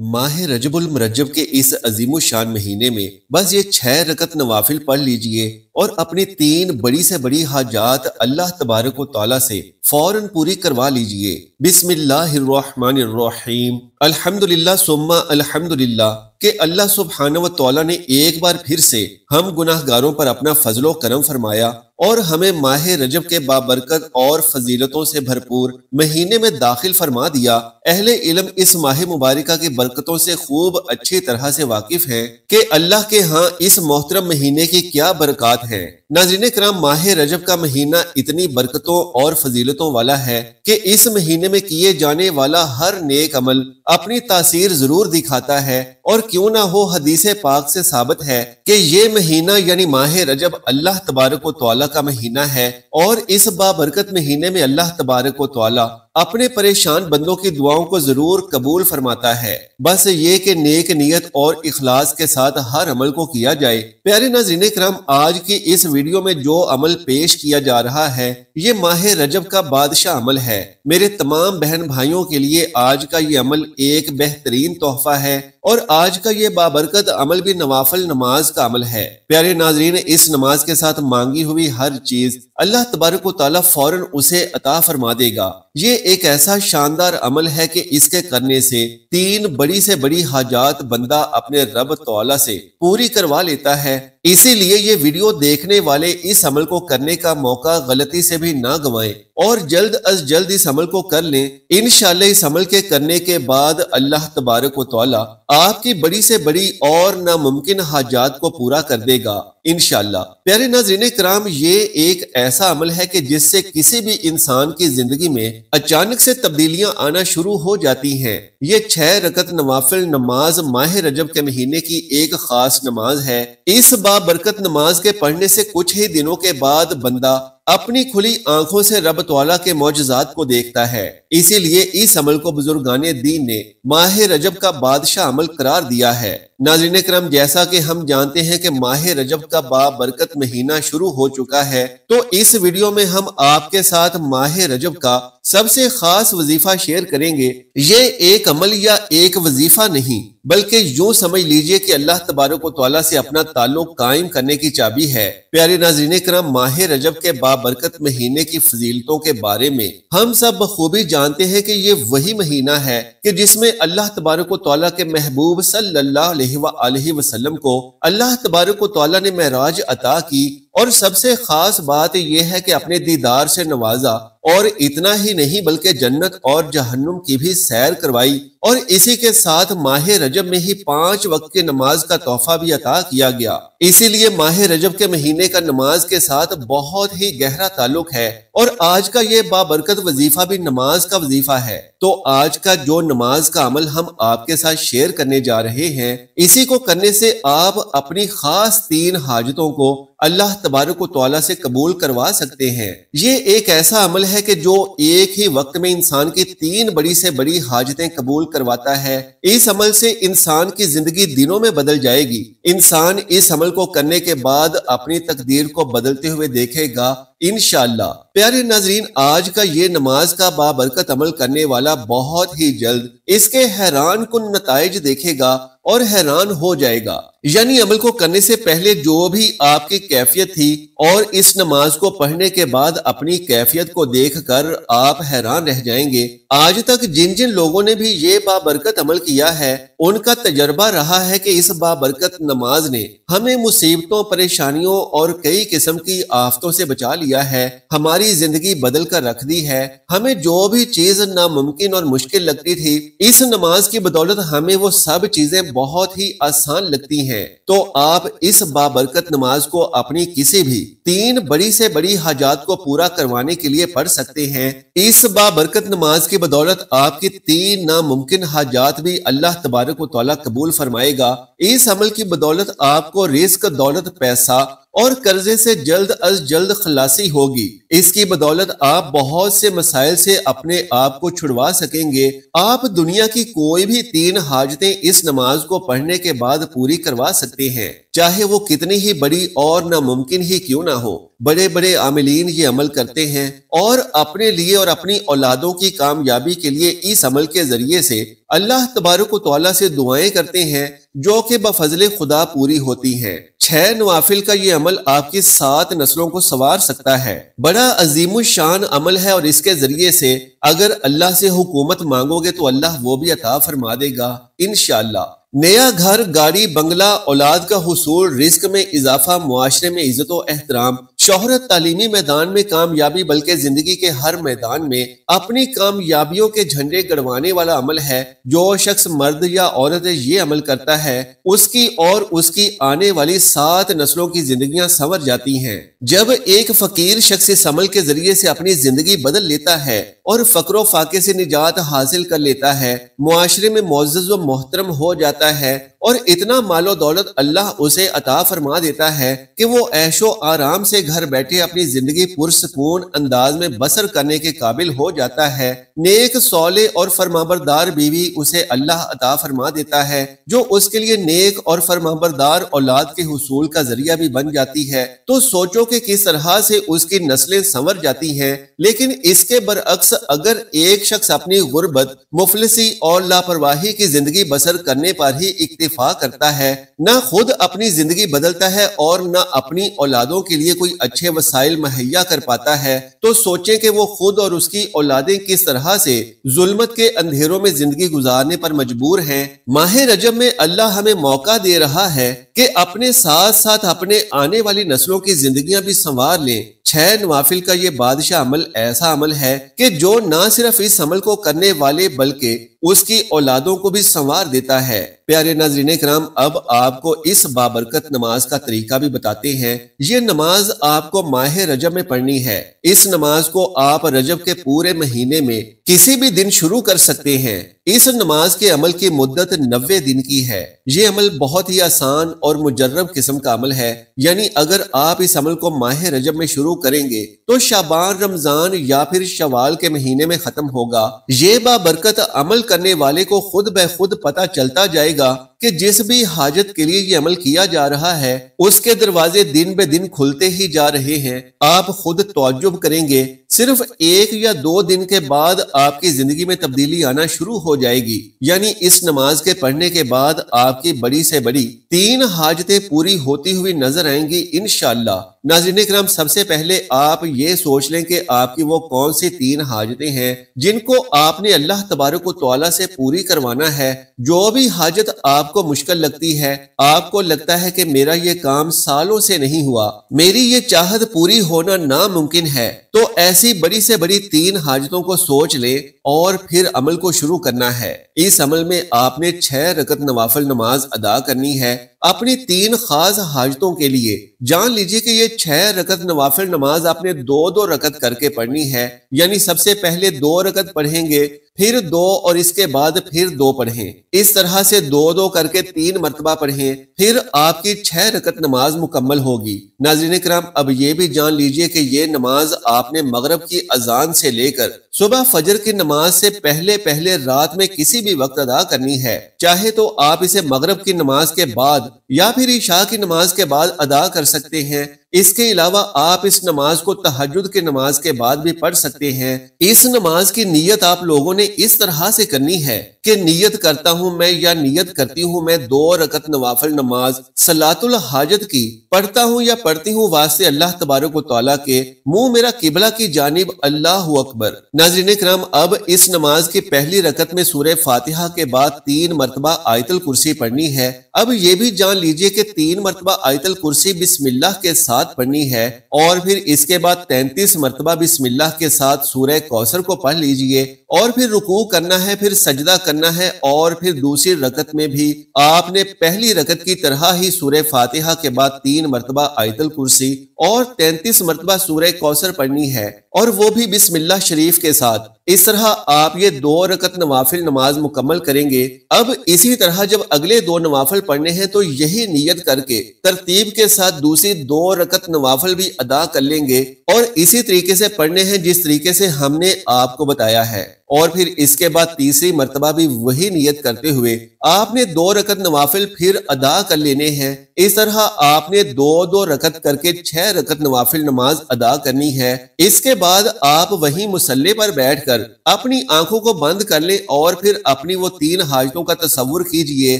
माह रजब उल मुरज्जब के इस अजीम शान महीने में बस ये 6 रकत नवाफिल पढ़ लीजिए और अपनी 3 बड़ी से बड़ी हाजात अल्लाह तबारक व तआला से फौरन पूरी करवा लीजिए। बिस्मिल्लाहिर्रहमानिर्रहीम, अल्हम्दुलिल्लाह सुम्मा अल्हम्दुलिल्लाह कि अल्लाह सुब्हानहू व तआला ने एक बार फिर से हम गुनाहगारों पर अपना फजलो करम फरमाया और हमें माह रजब के बाबरकत और फजीलतों से भरपूर महीने में दाखिल फरमा दिया। अहले इल्म इस माह मुबारका की बरकतों से खूब अच्छी तरह से वाकिफ हैं कि अल्लाह के यहाँ इस मोहतरम महीने की क्या बरकत है। नाज़रीन किराम, माह रजब का महीना इतनी बरकतों और फजीलतों वाला है कि इस महीने में किए जाने वाला हर नेक अमल अपनी तासीर जरूर दिखाता है। और क्यों ना हो, हदीस पाक से साबित है कि ये महीना यानी माह रजब अल्लाह तबारक व तआला का महीना है और इस बाबरकत महीने में अल्लाह तबारक व तआला अपने परेशान बंदों की दुआओं को जरूर कबूल फरमाता है। बस ये कि नेक नियत और इखलास के साथ हर अमल को किया जाए। प्यारे नाज़रीन किराम, आज की इस वीडियो में जो अमल पेश किया जा रहा है ये माह रजब का बादशाह अमल है। मेरे तमाम बहन भाइयों के लिए आज का ये अमल एक बेहतरीन तोहफा है और आज का ये बाबरकत अमल भी नवाफिल नमाज का अमल है। प्यारे नाज़रीन, इस नमाज के साथ मांगी हुई हर चीज अल्लाह तबारक व तआला फौरन उसे अता फरमा देगा। ये एक ऐसा शानदार अमल है कि इसके करने से 3 बड़ी से बड़ी हाजात बंदा अपने रब तआला से पूरी करवा लेता है। इसीलिए ये वीडियो देखने वाले इस अमल को करने का मौका गलती से भी ना गंवाएं और जल्द अज जल्द इस अमल को कर लें। इंशाअल्लाह इस अमल के करने के बाद अल्लाह तबारक व तआला आपकी बड़ी से बड़ी और नामुमकिन हाजात को पूरा कर देगा इंशाअल्लाह। प्यारे नाज़रीन किराम, ये एक ऐसा अमल है कि जिससे किसी भी इंसान की जिंदगी में अचानक से तब्दीलियां आना शुरू हो जाती हैं। ये 6 रकत नवाफिल नमाज माह रजब के महीने की एक खास नमाज है। इस बाबरकत नमाज के पढ़ने से कुछ ही दिनों के बाद बंदा अपनी खुली आंखों से रब तआला के मौजज़ात को देखता है। इसीलिए इस अमल को बुजुर्गाने दीन ने माह रजब का बादशाह अमल करार दिया है। नाज़रीन किराम, जैसा कि हम जानते हैं कि माह रजब का बाबरकत महीना शुरू हो चुका है, तो इस वीडियो में हम आपके साथ माह रजब का सबसे खास वजीफा शेयर करेंगे। ये एक अमल या एक वजीफा नहीं बल्कि यूं समझ लीजिए कि अल्लाह तबारक व तआला से अपना ताल्लुक कायम करने की चाबी है। प्यारे नाज़रीन किराम, माह रजब के बाबरकत महीने की फजीलतों के बारे में हम सब बखूबी जानते हैं कि ये वही महीना है कि जिसमें अल्लाह तबारक व तआला के महबूब सल्लल्लाहु अलैहि वसल्लम को अल्लाह तबारक व तआला ने मेराज अता की और सबसे खास बात यह है कि अपने दीदार से नवाजा और इतना ही नहीं बल्कि जन्नत और जहन्नुम की भी सैर करवाई और इसी के साथ माह रजब में ही 5 वक्त की नमाज का तोहफा भी अता किया गया। इसीलिए माह रजब के महीने का नमाज के साथ बहुत ही गहरा ताल्लुक है और आज का ये बाबरकत वजीफा भी नमाज का वजीफा है। तो आज का जो नमाज का अमल हम आपके साथ शेयर करने जा रहे हैं, इसी को करने से आप अपनी खास 3 हाजतों को अल्लाह तबारक व तआला से कबूल करवा सकते हैं। ये एक ऐसा अमल है कि जो एक ही वक्त में इंसान की 3 बड़ी से बड़ी हाजतें कबूल करवाता है। इस अमल से इंसान की जिंदगी दिनों में बदल जाएगी। इंसान इस अमल को करने के बाद अपनी तकदीर को बदलते हुए देखेगा इंशाअल्लाह। प्यारे नाज़रीन, आज का ये नमाज का बाबरकत अमल करने वाला बहुत ही जल्द इसके हैरान कुन नताइज देखेगा और हैरान हो जाएगा। यानी अमल को करने से पहले जो भी आपकी कैफियत थी और इस नमाज को पढ़ने के बाद अपनी कैफियत को देखकर आप हैरान रह जाएंगे। आज तक जिन जिन लोगों ने भी ये बाबरकत अमल किया है उनका तजर्बा रहा है कि इस बाबरकत नमाज ने हमें मुसीबतों, परेशानियों और कई किस्म की आफतों से बचा लिया है। हमारी जिंदगी बदल कर रख दी है। हमें जो भी चीज नामुमकिन और मुश्किल लगती थी, इस नमाज की बदौलत हमें वो सब चीजें बहुत ही आसान लगती हैं। तो आप इस बाबरकत नमाज को अपनी किसी भी 3 बड़ी से बड़ी हाजात को पूरा करवाने के लिए पढ़ सकते हैं। इस बाबरकत नमाज की बदौलत आपकी 3 नामुमकिन हाजात भी अल्लाह तबारक व तआला कबूल फरमाएगा। इस अमल की बदौलत आपको रिस्क, दौलत, पैसा और कर्जे से जल्द अज जल्द खलासी होगी। इसकी बदौलत आप बहुत से मसाइल से अपने आप को छुड़वा सकेंगे। आप दुनिया की कोई भी 3 हाजतें इस नमाज को पढ़ने के बाद पूरी करवा सकते हैं, चाहे वो कितनी ही बड़ी और नामुमकिन ही क्यों ना हो। बड़े बड़े आमिलीन ये अमल करते हैं और अपने लिए और अपनी औलादों की कामयाबी के लिए इस अमल के जरिए से अल्लाह तबारक व तआला से दुआएं करते हैं जो कि बफजले खुदा पूरी होती हैं। 6 नवाफिल का ये अमल आपकी 7 नस्लों को संवार सकता है। बड़ा अजीम शान अमल है और इसके जरिए से अगर अल्लाह से हुकूमत मांगोगे तो अल्लाह वो भी अता फरमा देगा इंशाअल्लाह। नया घर, गाड़ी, बंगला, औलाद का हुसूल, रिस्क में इजाफा, मुआशरे में इज्जत व एहतराम, शोहरत, तालीमी मैदान में कामयाबी, बल्कि जिंदगी के हर मैदान में अपनी कामयाबियों के झंडे गड़वाने वाला अमल है। जो शख्स मर्द या औरत ये अमल करता है उसकी और उसकी आने वाली 7 नस्लों की जिंदगियां संवर जाती हैं। जब एक फकीर शख्स इस अमल के जरिए से अपनी जिंदगी बदल लेता है और फकरो फाके से निजात हासिल कर लेता है, मुआशरे में मोअज़्ज़ज़ व मोहतरम हो जाता है और इतना मालो दौलत अल्लाह उसे अता फरमा देता है कि वो ऐशो आराम से घर बैठे अपनी जिंदगी पुरसकून अंदाज में बसर करने के काबिल हो जाता है। नेक, सौले और फरमाबरदार बीवी उसे अल्लाह अता फरमा देता है जो उसके लिए नेक और फरमाबरदार औलाद के हुसूल का जरिया भी बन जाती है। तो सोचो कि किस तरह से उसकी नस्लें संवर जाती हैं। लेकिन इसके बरअक्स अगर एक शख्स अपनी गुर्बत, मुफलिसी और लापरवाही की जिंदगी बसर करने पर ही इक्तिफा करता है, ना खुद अपनी जिंदगी बदलता है और ना अपनी औलादों के लिए कोई अच्छे वसाइल मुहैया कर पाता है, तो सोचें कि वो खुद और उसकी औलादें किस तरह से जुल्मत के अंधेरों में जिंदगी गुजारने पर मजबूर हैं। माह रजब में अल्लाह हमें मौका दे रहा है कि अपने साथ साथ अपने आने वाली नस्लों की जिंदगियां भी संवार लें। 6 नवाफिल का ये बादशाह अमल ऐसा अमल है कि जो ना सिर्फ इस अमल को करने वाले बल्कि उसकी औलादों को भी संवार देता है। प्यारे नाज़रीन किराम, अब आपको इस बाबरकत नमाज का तरीका भी बताते हैं। ये नमाज आपको माह रजब में पढ़नी है। इस नमाज को आप रजब के पूरे महीने में किसी भी दिन शुरू कर सकते हैं। इस नमाज के अमल की मुद्दत 90 दिन की है। ये अमल बहुत ही आसान और मुजर्रब किस्म का अमल है, यानी अगर आप इस अमल को माह रजब में शुरू करेंगे तो शाबान, रमजान या फिर शवाल के महीने में खत्म होगा। ये बाबरकत अमल करने वाले को खुद ब खुद पता चलता जाएगा कि जिस भी हाजत के लिए ये अमल किया जा रहा है उसके दरवाजे दिन ब दिन खुलते ही जा रहे हैं। आप खुद तौज्जुब करेंगे, सिर्फ 1 या 2 दिन के बाद आपकी जिंदगी में तब्दीली आना शुरू हो जाएगी। यानी इस नमाज के पढ़ने के बाद आपकी बड़ी से बड़ी 3 हाजतें पूरी होती हुई नजर आएंगी इंशाअल्लाह। नाज़रीन किराम, सबसे पहले आप ये सोच लें कि आपकी वो कौन सी 3 हाजतें हैं जिनको आपने अल्लाह तबारक व तआला से पूरी करवाना है। जो भी हाजत आपको मुश्किल लगती है, आपको लगता है कि मेरा ये काम सालों से नहीं हुआ, मेरी ये चाहत पूरी होना नामुमकिन है, तो ऐसी बड़ी से बड़ी 3 हाजतों को सोच ले और फिर अमल को शुरू करना है। इस अमल में आपने 6 रकत नवाफिल नमाज अदा करनी है अपनी 3 खास हाजतों के लिए। जान लीजिए कि ये 6 रकत नवाफिल नमाज आपने 2-2 रकत करके पढ़नी है। यानी सबसे पहले 2 रकत पढ़ेंगे, फिर 2 और इसके बाद फिर 2 पढ़ें। इस तरह से 2-2 करके 3 मरतबा पढ़ें, फिर आपकी 6 रकत नमाज मुकम्मल होगी। नाज़रीन किराम, अब ये भी जान लीजिए कि ये नमाज आपने मगरिब की अजान से लेकर सुबह फजर की नमाज से पहले पहले रात में किसी भी वक्त अदा करनी है। चाहे तो आप इसे मगरिब की नमाज के बाद या फिर इशा की नमाज के बाद अदा कर सकते हैं। इसके अलावा आप इस नमाज को तहज्जुद की नमाज के बाद भी पढ़ सकते हैं। इस नमाज की नियत आप लोगों ने इस तरह से करनी है कि नियत करता हूं मैं या नियत करती हूं मैं 2 रकत नवाफिल नमाज सलातुल हाजत की पढ़ता हूं या पढ़ती हूं वास्ते अल्लाह तबारक व तआला के, मुंह मेरा किबला की जानिब, अल्लाहु अकबर। नाज़रीन किराम, अब इस नमाज की पहली रकत में सूरह फातिहा के बाद 3 मरतबा आयतुल कुर्सी पढ़नी है। अब ये भी जान लीजिए कि 3 मरतबा आयतुल कुर्सी बिस्मिल्लाह के साथ पढ़नी है और फिर इसके बाद 33 मरतबा बिस्मिल्लाह के साथ सूरह कौसर को पढ़ लीजिए और फिर रुकू करना है, फिर सजदा करना है और फिर दूसरी रकत में भी आपने पहली रकत की तरह ही सूरह फातिहा के बाद 3 मरतबा आयतुल कुर्सी और 33 मरतबा सूरह कौसर पढ़नी है और वो भी बिस्मिल्लाह शरीफ के साथ। इस तरह आप ये 2 रकत नवाफिल नमाज मुकम्मल करेंगे। अब इसी तरह जब अगले 2 नवाफिल पढ़ने हैं तो यही नियत करके तरतीब के साथ दूसरी 2 रकत नवाफिल भी अदा कर लेंगे और इसी तरीके से पढ़ने हैं जिस तरीके से हमने आपको बताया है। اور پھر اس کے بعد تیسری مرتبہ بھی وہی نیت کرتے ہوئے آپ نے 2 رکعت نوافل پھر ادا کر لینے ہیں۔ اس طرح آپ نے 2 رکعت کر کے 6 رکعت نوافل نماز ادا کرنی ہے۔ اس کے بعد آپ وہیں مصلی پر بیٹھ کر اپنی آنکھوں کو بند کر لیں اور پھر اپنی وہ 3 حاجتوں کا تصور کیجئے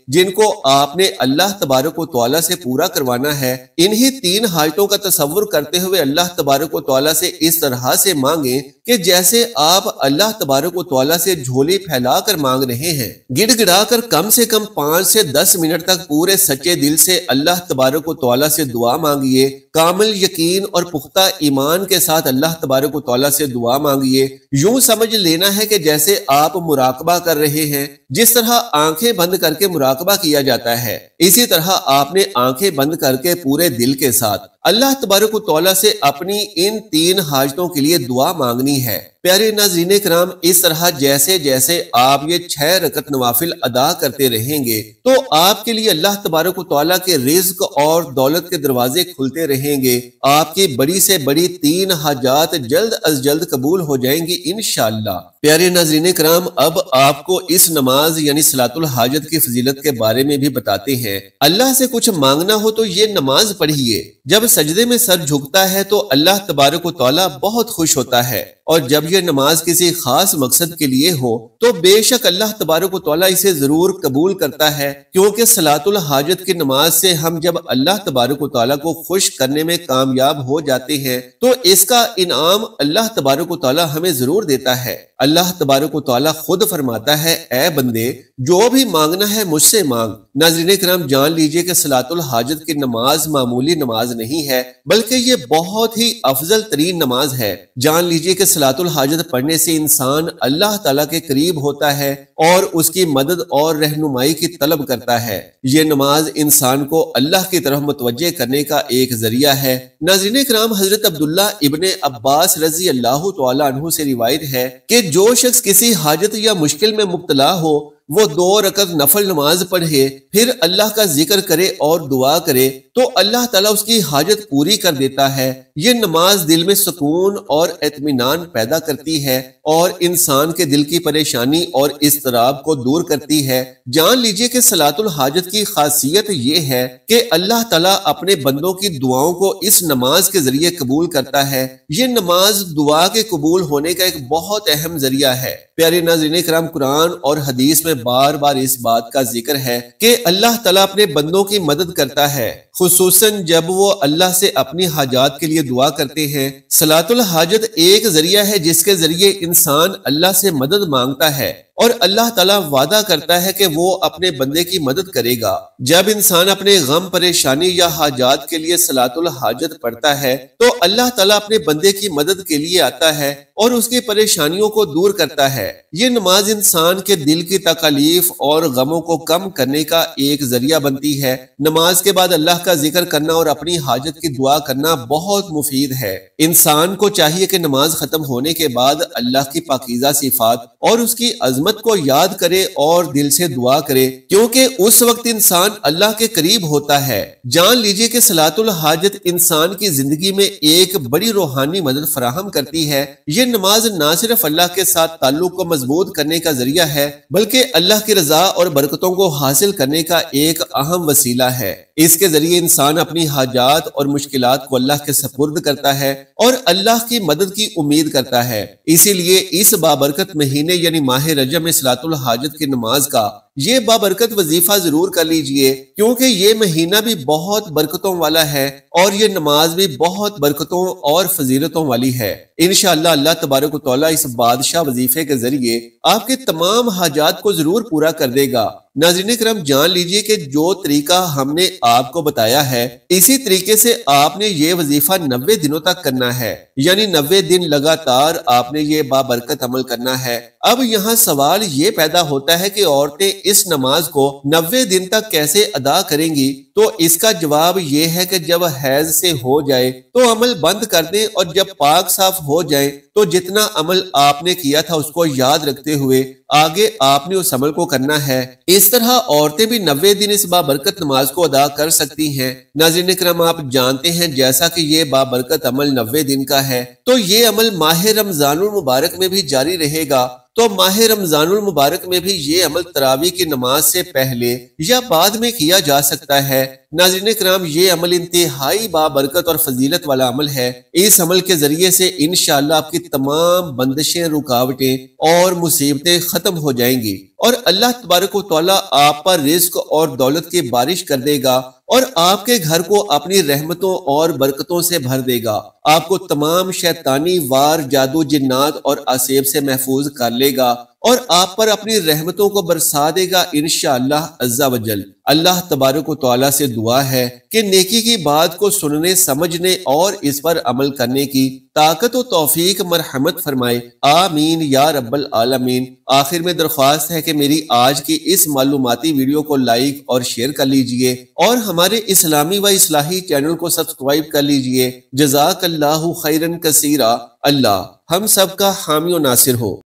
جن کو آپ نے اللہ تبارک و تعالیٰ سے پورا کروانا ہے۔ انہی 3 حاجتوں کا تصور کرتے ہوئے اللہ تبارک و تعالیٰ سے اس طرح سے مانگیں کہ جیسے آپ اللہ تبارک و تعالیٰ سے جھولی پھیلا کر مانگ رہے ہیں۔ گڑ گڑا کر کم سے کم 5 سے 10 منٹ تک پورے سچے دل سے اللہ تبارک و تعالیٰ سے دعا مانگیے۔ کامل یقین اور پختہ ایمان کے ساتھ اللہ تبارک و تعالیٰ سے دعا مانگیے۔ یوں سمجھ لینا ہے کہ جیسے آپ مراقبہ کر رہے ہیں، جس طرح آنکھیں بند کر کے مراقبہ کیا جاتا ہے، اسی طرح آپ نے آنکھیں بند کر کے پورے دل کے ساتھ اللہ تبارک و تعالیٰ سے اپنی ان 3 حاجتوں کے لیے دعا مانگنی ہے۔ پیارے ناظرین کرام، اس طرح جیسے جیسے آپ یہ 6 رکعت نوافل ادا کرتے رہیں گے تو آپ کے لیے اللہ تبارک و تعالیٰ کے رزق اور دولت کے دروازے کھلتے رہیں گے۔ آپ کی بڑی سے بڑی 3 حاجات جلد از جلد قبول ہو جائیں گی انشاءاللہ۔ پیارے ناظرین کرام، اب آپ کو اس نماز یعنی صلاۃ الحاجت کی فضیلت کے بارے میں بھی بتاتے ہیں۔ اللہ سے کچھ مانگنا ہو تو یہ نماز پڑھیے۔ جب سجدے میں سر جھکتا ہے تو اللہ تبارک و تعالیٰ بہت خوش ہوتا ہے، اور جب یہ نماز کسی خاص مقصد کے لیے ہو تو بے شک اللہ تبارک و تعالیٰ اسے ضرور قبول کرتا ہے، کیونکہ صلاۃ الحاجت کی نماز سے ہم جب اللہ تبارک و تعالیٰ کو خوش کرنے میں کامیاب ہو جاتے ہیں تو اس کا انعام اللہ تبارک و تعالیٰ ہمیں ضرور دیتا ہے۔ اللہ تبارک و تعالیٰ خود فرماتا ہے، اے بندے جو بھی مانگنا ہے مجھ سے مانگ۔ ناظرین کرام، جان لیجئے کہ صلاۃ الحاجت کی نماز معمولی نماز نہیں ہے، بلکہ یہ بہت ہی افضل ترین نماز ہے۔ جان لیجئے کہ صلاۃ الحاجت پڑھنے سے انسان اللہ تعالیٰ کے قریب ہوتا ہے اور اس کی مدد اور رہنمائی کی طلب کرتا ہے۔ یہ نماز انسان کو اللہ کی طرف متوجہ کرنے کا ایک ذریعہ ہے۔ ناظرین کرام، حضرت عبداللہ ابن عباس رضی اللہ تعالیٰ عنہ سے روایت ہے کہ جو شخص کسی حاجت یا مشکل میں مبتلا ہو وہ 2 رکعت نفل نماز پڑھے، پھر اللہ کا ذکر کرے اور دعا کرے تو اللہ تعالیٰ اس کی حاجت پوری کر دیتا ہے۔ یہ نماز دل میں سکون اور اطمینان پیدا کرتی ہے اور انسان کے دل کی پریشانی اور اضطراب کو دور کرتی ہے۔ جان لیجئے کہ صلاۃ الحاجت کی خاصیت یہ ہے کہ اللہ تعالیٰ اپنے بندوں کی دعاؤں کو اس نماز کے ذریعے قبول کرتا ہے۔ یہ نماز دعا کے قبول ہونے کا ایک بہت اہم ذریعہ ہے۔ پیارے ناظرین کرام، قرآن اور حدیث میں بار بار اس بات کا ذکر ہے کہ اللہ تعالیٰ اپنے بندوں کی مدد کرتا ہے، خصوصاً جب وہ اللہ سے اپنی حاجات کے لیے دعا کرتے ہیں۔ صلاۃ الحاجت ایک ذریعہ ہے جس کے ذریعے انسان اللہ سے مدد مانگتا ہے اور اللہ تعالیٰ وعدہ کرتا ہے کہ وہ اپنے بندے کی مدد کرے گا۔ جب انسان اپنے غم، پریشانی یا حاجات کے لیے صلاۃ الحاجت پڑھتا ہے تو اللہ تعالیٰ اپنے بندے کی مدد کے لیے آتا ہے اور اس کی پریشانیوں کو دور کرتا ہے۔ یہ نماز انسان کے دل کی تکالیف اور غموں کو کم کرنے کا ایک ذریعہ بنتی ہے۔ نماز کے بعد اللہ کا ذکر کرنا اور اپنی حاجت کی دعا کرنا بہت مفید ہے۔ انسان کو چاہیے کہ نماز ختم ہونے کے بعد اللہ کی پاکیزہ صفات اور اس کی عظمت کو یاد کرے اور دل سے دعا کرے، کیونکہ اس وقت انسان اللہ کے قریب ہوتا ہے۔ جان لیجئے کہ صلاۃ الحاجت انسان کی زندگی میں ایک بڑی روحانی مدد فراہم کرتی ہے۔ یہ نماز نہ صرف اللہ کے ساتھ تعلق کو مضبوط کرنے کا ذریعہ ہے بلکہ اللہ کی رضا اور برکتوں کو حاصل کرنے کا ایک اہم وسیلہ ہے۔ اس کے ذریعے انسان اپنی حاجات اور مشکلات کو اللہ کے سپرد کرتا ہے اور اللہ کی مدد کی امید کرتا ہے۔ اسی لیے اس بابرکت مہینے یعنی ماہ رجب میں صلاۃ الحاجت کی نماز کا یہ بابرکت وظیفہ ضرور کر لیجئے، کیونکہ یہ مہینہ بھی بہت برکتوں والا ہے اور یہ نماز بھی بہت برکتوں اور فضیلتوں والی ہے۔ انشاءاللہ اللہ تبارک و تعالیٰ اس بادشاہ وظیفے کے ذریعے آپ کے تمام حاجات کو ضرور پورا کر دے گا۔ ناظرین کرام، جان لیجئے کہ جو طریقہ ہم نے آپ کو بتایا ہے اسی طریقے سے آپ نے یہ وظیفہ 90 دنوں تک کرنا ہے، یعنی 90 دن لگاتار آپ نے یہ بابرکت عمل کرنا ہے۔ اب یہاں سوال یہ پیدا ہوتا ہے کہ عورتیں اس نماز کو 90 دن تک کیسے ادا کریں گی؟ تو اس کا جواب یہ ہے کہ جب حیض سے ہو جائے تو عمل بند کر دیں اور جب پاک صاف ہو جائیں تو جتنا عمل آپ نے کیا تھا اس کو یاد رکھتے ہوئے آگے آپ نے اس عمل کو کرنا ہے۔ اس طرح عورتیں بھی 90 دن اس بابرکت نماز کو ادا کر سکتی ہیں۔ ناظرین کرام، آپ جانتے ہیں جیسا کہ یہ بابرکت عمل 90 دن کا ہے تو یہ عمل ماہ رمضان المبارک میں بھی جاری رہے گا۔ تو ماہ رمضان المبارک میں بھی یہ عمل تراویح کی نماز سے پہلے یا بعد میں کیا جا سکتا ہے۔ ناظرین کرام، یہ عمل انتہائی بابرکت اور فضیلت والا عمل ہے۔ اس عمل کے ذریعے سے انشاءاللہ آپ کی تمام بندشیں، رکاوٹیں اور مصیبتیں ختم ہو جائیں گی، اور اللہ تبارک و تعالیٰ آپ پر رزق اور دولت کی بارش کر دے گا، اور آپ کے گھر کو اپنی رحمتوں اور برکتوں سے بھر دے گا۔ آپ کو تمام شیطانی وار، جادو، جنات اور عصیب سے محفوظ کر لے گا، اور آپ پر اپنی رحمتوں کو برسا دے گا انشاءاللہ عز و جل۔ اللہ تبارک و تعالیٰ سے دعا ہے کہ نیکی کی بات کو سننے، سمجھنے اور اس پر عمل کرنے کی طاقت و توفیق مرحمت فرمائے، آمین یا رب العالمین۔ آخر میں درخواست ہے کہ میری آج کی اس معلوماتی ویڈیو کو لائک اور شیئر کر لیجئے، اور ہمارے اسلامی و اصلاحی چینل کو سبسکرائب کر لیجئے۔ جزاک اللہ خیرا کثیرا۔ اللہ ہم سب کا حامی و ناصر ہو۔